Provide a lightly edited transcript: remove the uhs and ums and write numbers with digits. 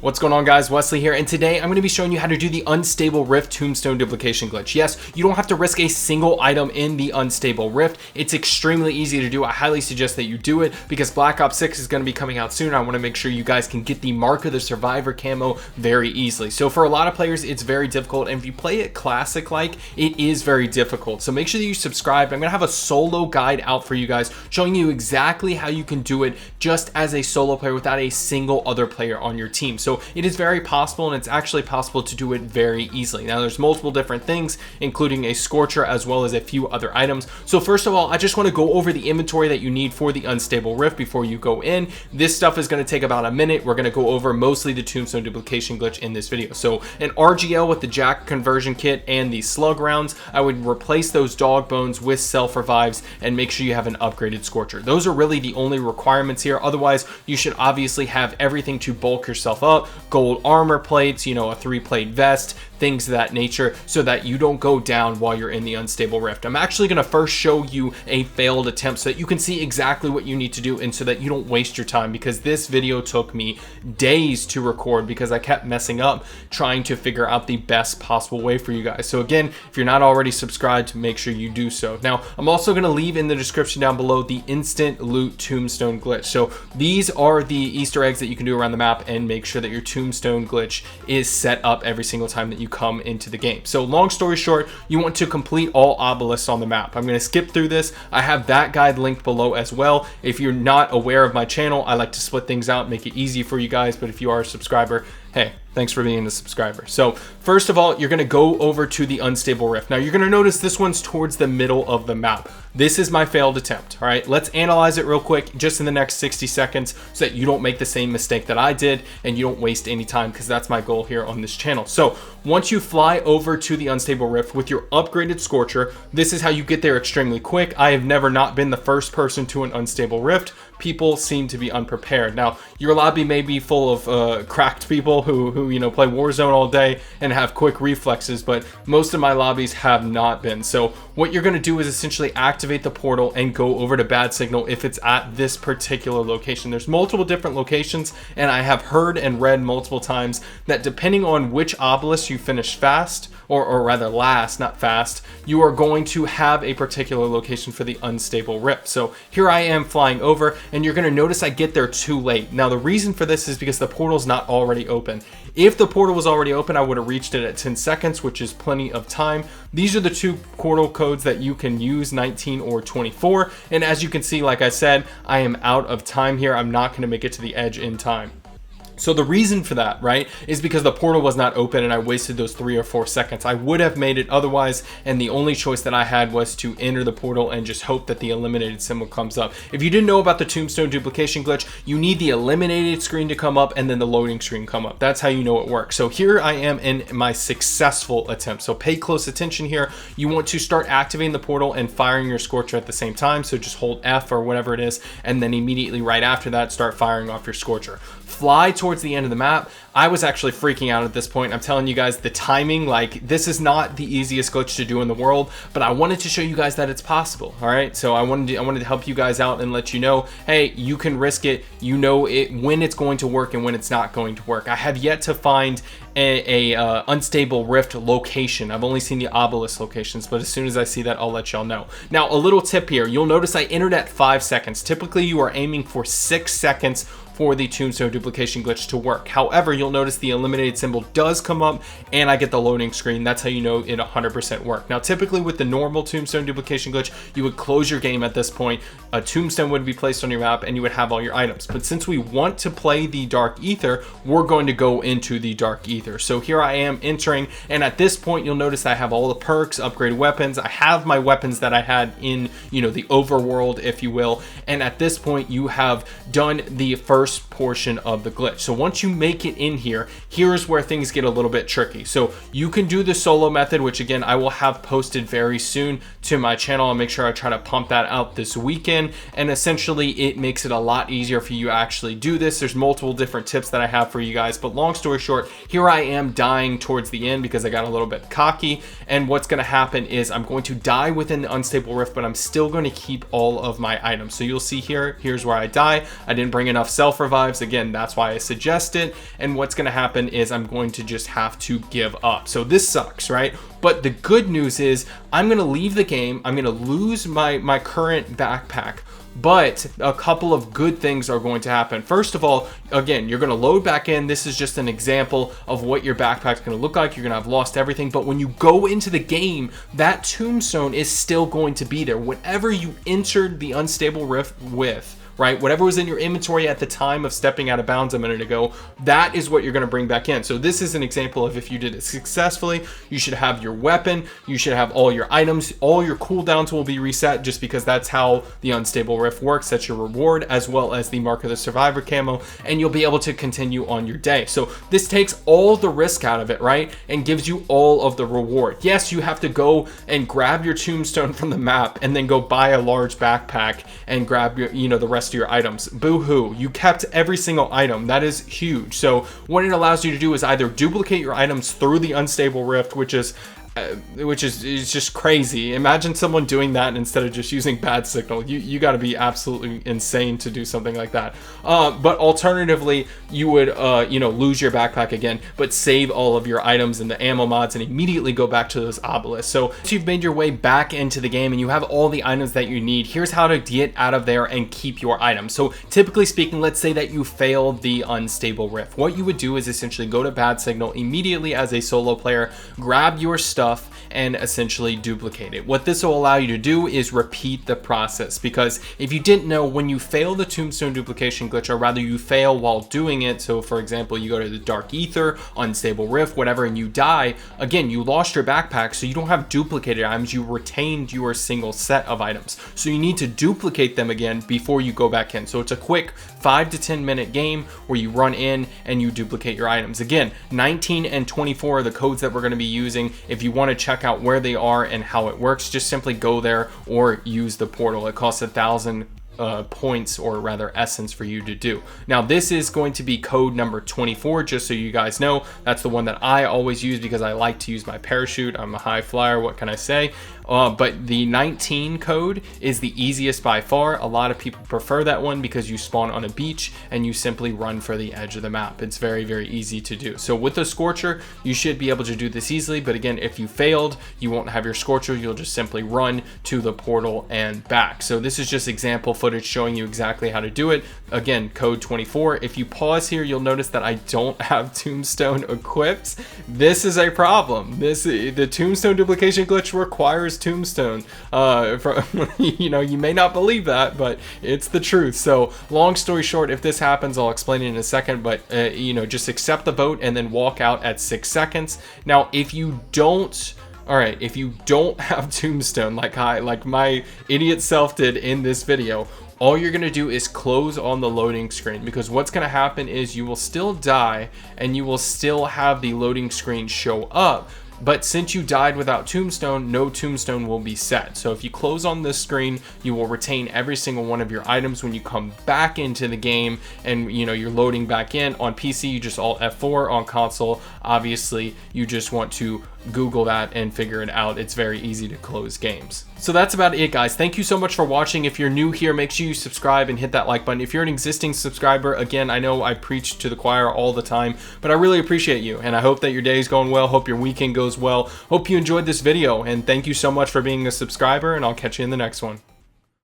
What's going on, guys? Wesley here, and today I'm going to be showing you how to do the unstable rift tombstone duplication glitch. Yes, you don't have to risk a single item in the unstable rift. It's extremely easy to do. I highly suggest that you do it because Black Ops 6 is going to be coming out soon. I want to make sure you guys can get the Mark of the Survivor camo very easily. So for a lot of players, it's very difficult, and if you play it classic like, it is very difficult. So make sure that you subscribe. I'm going to have a solo guide out for you guys showing you exactly how you can do it just as a solo player without a single other player on your team. So it is very possible, and it's actually possible to do it very easily. Now there's multiple different things, including a scorcher as well as a few other items. So first of all, I just want to go over the inventory that you need for the unstable rift before you go in. This stuff is going to take about a minute. We're going to go over mostly the tombstone duplication glitch in this video. So an RGL with the jack conversion kit and the slug rounds, I would replace those dog bones with self revives and make sure you have an upgraded scorcher. Those are really the only requirements here. Otherwise, you should obviously have everything to bulk yourself up. Gold armor plates, you know, a 3-plate vest, things of that nature, so that you don't go down while you're in the unstable rift. I'm actually going to first show you a failed attempt so that you can see exactly what you need to do and so that you don't waste your time, because this video took me days to record because I kept messing up trying to figure out the best possible way for you guys. So again, if you're not already subscribed, make sure you do so. Now, I'm also going to leave in the description down below the instant loot tombstone glitch. So these are the Easter eggs that you can do around the map and make sure that your tombstone glitch is set up every single time that you come into the game. So long story short, you want to complete all obelisks on the map. I'm going to skip through this. I have that guide linked below as well. If you're not aware of my channel, I like to split things out, make it easy for you guys. But if you are a subscriber, hey, thanks for being a subscriber. So first of all, you're going to go over to the unstable rift. Now you're going to notice this one's towards the middle of the map. This is my failed attempt. All right, let's analyze it real quick just in the next 60 seconds so that you don't make the same mistake that I did and you don't waste any time, because that's my goal here on this channel. So once you fly over to the unstable rift with your upgraded scorcher, this is how you get there extremely quick. I have never not been the first person to an unstable rift. People seem to be unprepared. Now your lobby may be full of cracked people who you know, play Warzone all day and have quick reflexes, but most of my lobbies have not been. So what you're going to do is essentially activate the portal and go over to bad signal if it's at this particular location. There's multiple different locations, and I have heard and read multiple times that depending on which obelisk you finish fast, or rather last, not fast, you are going to have a particular location for the unstable rift. So here I am flying over, and you're going to notice I get there too late. Now the reason for this is because the portal's not already open. If the portal was already open, I would have reached it at 10 seconds, which is plenty of time. These are the two portal codes that you can use, 19 or 24. And as you can see, like I said, I am out of time here. I'm not going to make it to the edge in time. So the reason for that, right, is because the portal was not open and I wasted those 3 or 4 seconds. I would have made it otherwise, and the only choice that I had was to enter the portal and just hope that the eliminated symbol comes up. If you didn't know about the tombstone duplication glitch, you need the eliminated screen to come up and then the loading screen come up. That's how you know it works. So here I am in my successful attempt. So pay close attention here. You want to start activating the portal and firing your scorcher at the same time. So just hold F or whatever it is, and then immediately right after that, start firing off your scorcher. Fly towards the end of the map. I was actually freaking out at this point. I'm telling you guys, the timing, like, this is not the easiest glitch to do in the world, but I wanted to show you guys that it's possible. All right, so I wanted to help you guys out and let you know, hey, you can risk it. You know it when it's going to work and when it's not going to work. I have yet to find a unstable rift location. I've only seen the obelisk locations, but as soon as I see that, I'll let y'all know. Now, a little tip here. You'll notice I entered at 5 seconds. Typically, you are aiming for 6 seconds for the tombstone duplication glitch to work. However, you'll notice the eliminated symbol does come up and I get the loading screen. That's how you know it 100% worked. Now, typically with the normal tombstone duplication glitch, you would close your game at this point. A tombstone would be placed on your map and you would have all your items. But since we want to play the dark ether, we're going to go into the dark ether. So here I am entering, and at this point, you'll notice I have all the perks, upgraded weapons. I have my weapons that I had in, you know, the overworld, if you will. And at this point, you have done the first portion of the glitch. So once you make it in here, here's where things get a little bit tricky. So you can do the solo method, which again, I will have posted very soon to my channel. I'll make sure I try to pump that out this weekend. And essentially it makes it a lot easier for you to actually do this. There's multiple different tips that I have for you guys, but long story short, here I am dying towards the end because I got a little bit cocky. And what's going to happen is I'm going to die within the unstable rift, but I'm still going to keep all of my items. So you'll see here, here's where I die. I didn't bring enough self self revives. Again, that's why I suggest it. And what's going to happen is I'm going to just have to give up. So this sucks, right? But the good news is I'm going to leave the game. I'm going to lose my current backpack. But a couple of good things are going to happen. First of all, again, you're going to load back in. This is just an example of what your backpack's going to look like. You're going to have lost everything. But when you go into the game, that tombstone is still going to be there. Whatever you entered the unstable rift with, right? Whatever was in your inventory at the time of stepping out of bounds a minute ago, that is what you're going to bring back in. So this is an example of if you did it successfully, you should have your weapon, you should have all your items, all your cooldowns will be reset just because that's how the unstable rift works. That's your reward, as well as the Mark of the Survivor camo, and you'll be able to continue on your day. So this takes all the risk out of it, right? And gives you all of the reward. Yes, you have to go and grab your tombstone from the map and then go buy a large backpack and grab your, the rest of your items. Boo-hoo, you kept every single item. That is huge. So what it allows you to do is either duplicate your items through the unstable rift, which is just crazy. Imagine someone doing that instead of just using bad signal. You got to be absolutely insane to do something like that. But alternatively, you would lose your backpack again, but save all of your items and the ammo mods and immediately go back to those obelisks. So once you've made your way back into the game and you have all the items that you need, here's how to get out of there and keep your items. So typically speaking, let's say that you failed the unstable rift. What you would do is essentially go to bad signal immediately as a solo player, grab your stuff, and essentially duplicate it. What this will allow you to do is repeat the process, because if you didn't know, when you fail the tombstone duplication glitch, or rather you fail while doing it, so for example you go to the dark ether, unstable rift, whatever, and you die, again, you lost your backpack, so you don't have duplicated items, you retained your single set of items, so you need to duplicate them again before you go back in. So it's a quick 5 to 10 minute game where you run in and you duplicate your items. Again, 19 and 24 are the codes that we're going to be using. If you want to check out where they are and how it works, just simply go there or use the portal. It costs 1,000 points, or rather essence, for you to do. Now this is going to be code number 24, just so you guys know. That's the one that I always use because I like to use my parachute. I'm a high flyer, what can I say? But the 19 code is the easiest by far. A lot of people prefer that one because you spawn on a beach and you simply run for the edge of the map. It's very, very easy to do. So with the Scorcher, you should be able to do this easily. But again, if you failed, you won't have your Scorcher. You'll just simply run to the portal and back. So this is just example footage showing you exactly how to do it. Again, code 24. If you pause here, you'll notice that I don't have Tombstone equipped. This is a problem. The Tombstone duplication glitch requires Tombstone. You may not believe that, but it's the truth. So long story short, if this happens, I'll explain it in a second, but just accept the vote and then walk out at 6 seconds. Now, if you don't have Tombstone like my idiot self did in this video, all you're going to do is close on the loading screen, because what's going to happen is you will still die and you will still have the loading screen show up. But since you died without Tombstone, no Tombstone will be set. So if you close on this screen, you will retain every single one of your items when you come back into the game and you're loading back in. On PC, you just Alt F4. On console, obviously, you just want to Google that and figure it out. It's very easy to close games. So that's about it, guys. Thank you so much for watching. If you're new here, make sure you subscribe and hit that like button. If you're an existing subscriber, again, I know I preach to the choir all the time, but I really appreciate you, and I hope that your day is going well. Hope your weekend goes well. Hope you enjoyed this video, and thank you so much for being a subscriber, and I'll catch you in the next one.